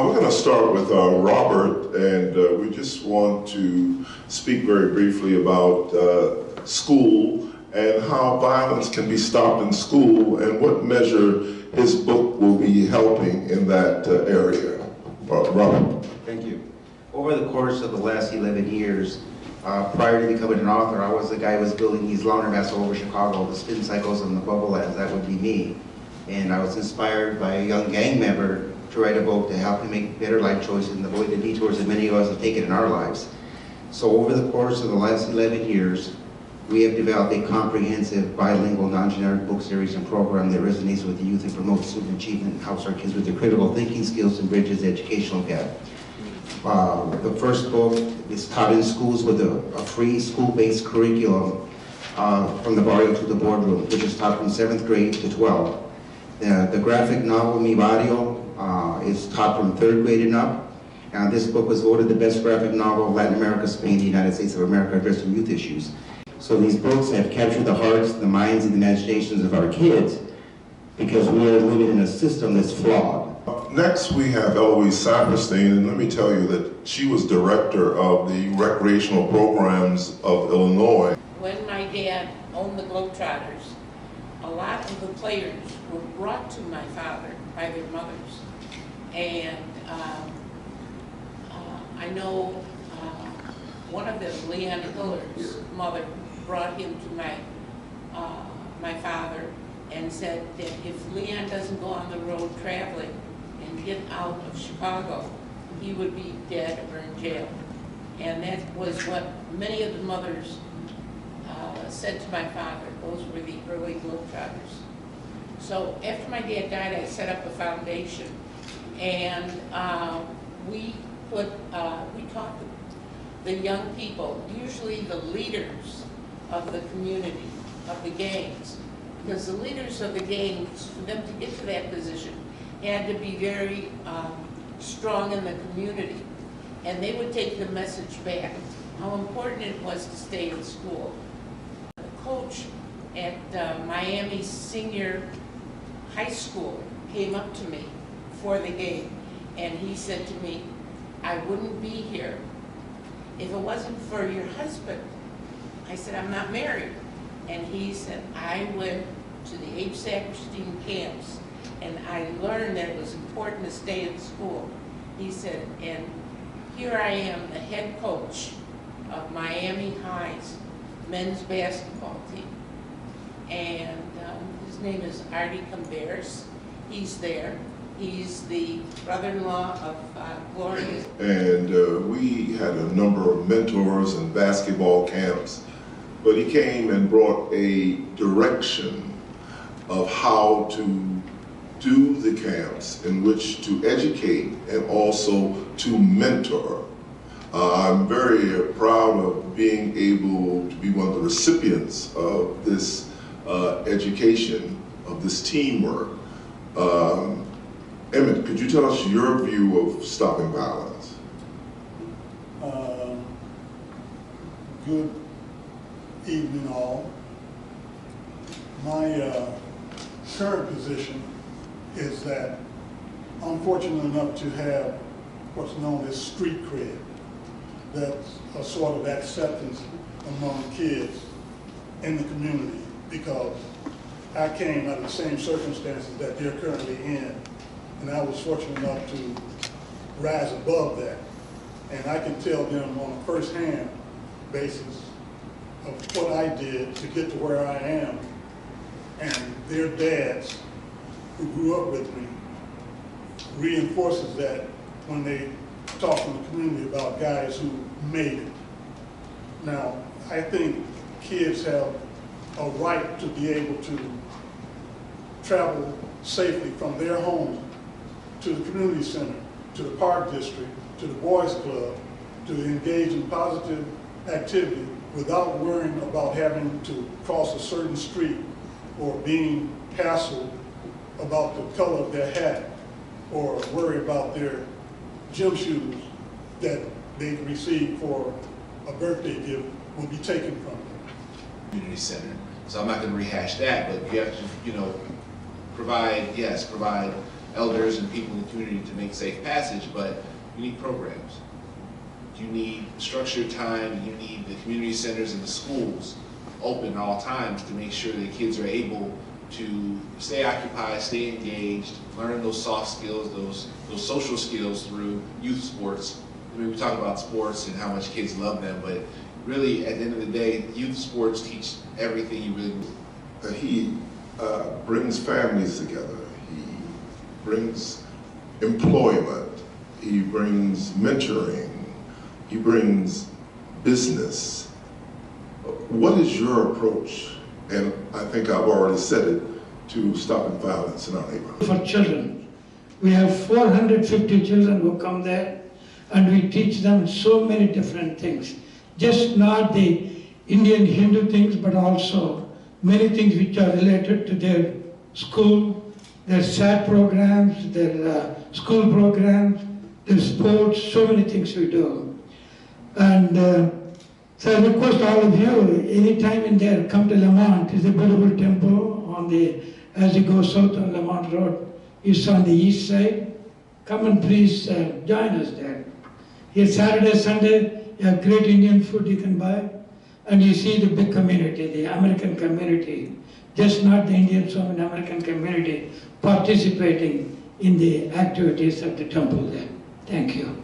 We're going to start with Robert, and we just want to speak very briefly about school and how violence can be stopped in school and what measure his book will be helping in that area. Robert. Thank you. Over the course of the last 11 years, prior to becoming an author, I was the guy who was building these laundromats all over Chicago, the spin cycles and the bubble lands. That would be me. And I was inspired by a young gang member to write a book to help him make better life choices and avoid the detours that many of us have taken in our lives. So over the course of the last 11 years, we have developed a comprehensive bilingual non-generic book series and program that resonates with the youth and promotes student achievement and helps our kids with their critical thinking skills and bridges the educational gap. The first book is taught in schools with a free school-based curriculum from the barrio to the boardroom, which is taught from 7th grade to 12th. The graphic novel Mi Barrio is taught from 3rd grade and up. This book was voted the best graphic novel of Latin America, Spain, the United States of America addressing youth issues. So these books have captured the hearts, the minds, and the imaginations of our kids because we are living in a system that's flawed. Next, we have Eloise Saperstein, and let me tell you that she was director of the recreational programs of Illinois. When my dad owned the Globetrotters, a lot of the players were brought to my father by their mothers. And I know one of them, Leon Hiller's mother, brought him to my father and said that if Leon doesn't go on the road traveling and get out of Chicago, he would be dead or in jail. And that was what many of the mothers said to my father. Those were the early Globetrotters. So after my dad died, I set up a foundation, and we taught the young people, usually the leaders of the community, of the gangs, because the leaders of the gangs, for them to get to that position, had to be very strong in the community, and they would take the message back, how important it was to stay in school. The coach at Miami Senior High School came up to me for the game, and he said to me, I wouldn't be here if it wasn't for your husband. I said, I'm not married. And he said, I went to the Abe Saperstein camps, and I learned that it was important to stay in school. He said, and here I am, the head coach of Miami High's men's basketball team. And his name is Artie Camberes. He's there. He's the brother-in-law of Gloria. And we had a number of mentors and basketball camps, but he came and brought a direction of how to do the camps in which to educate and also to mentor. I'm very proud of being able to be one of the recipients of this education, of this teamwork. Emmett, could you tell us your view of stopping violence? Good evening all. My current position is that I'm fortunate enough to have what's known as street cred. That's a sort of acceptance among kids in the community because I came out of the same circumstances that they're currently in, and I was fortunate enough to rise above that. And I can tell them on a first-hand basis of what I did to get to where I am, and their dads who grew up with me reinforces that when they talk in the community about guys who made it. Now, I think kids have a right to be able to travel safely from their home to the community center, to the park district, to the boys club, to engage in positive activity without worrying about having to cross a certain street or being hassled about the color of their hat or worry about their gym shoes that they receive for a birthday gift will be taken from them. Community center. So I'm not going to rehash that, but you have to, provide elders and people in the community to make safe passage, but you need programs. You need structured time, you need the community centers and the schools open at all times to make sure that kids are able to stay occupied, stay engaged, learn those soft skills, those social skills through youth sports. I mean, we talk about sports and how much kids love them, but really, at the end of the day, youth sports teach everything you really need. He brings families together. He brings employment. He brings mentoring. He brings business. What is your approach, and I think I've already said it, to stopping violence in our neighborhood? For children, we have 450 children who come there, and we teach them so many different things. Just not the Indian Hindu things, but also many things which are related to their school, their SAT programs, their school programs, their sports, so many things we do. And so I request all of you, anytime in there, come to Lamont. It's a beautiful temple on the, as you go south on Lamont Road. It's on the east side. Come and please join us there. Here Saturday, Sunday, you have great Indian food you can buy. And you see the big community, the American community, just not the Indians from an American community participating in the activities of the temple there. Thank you.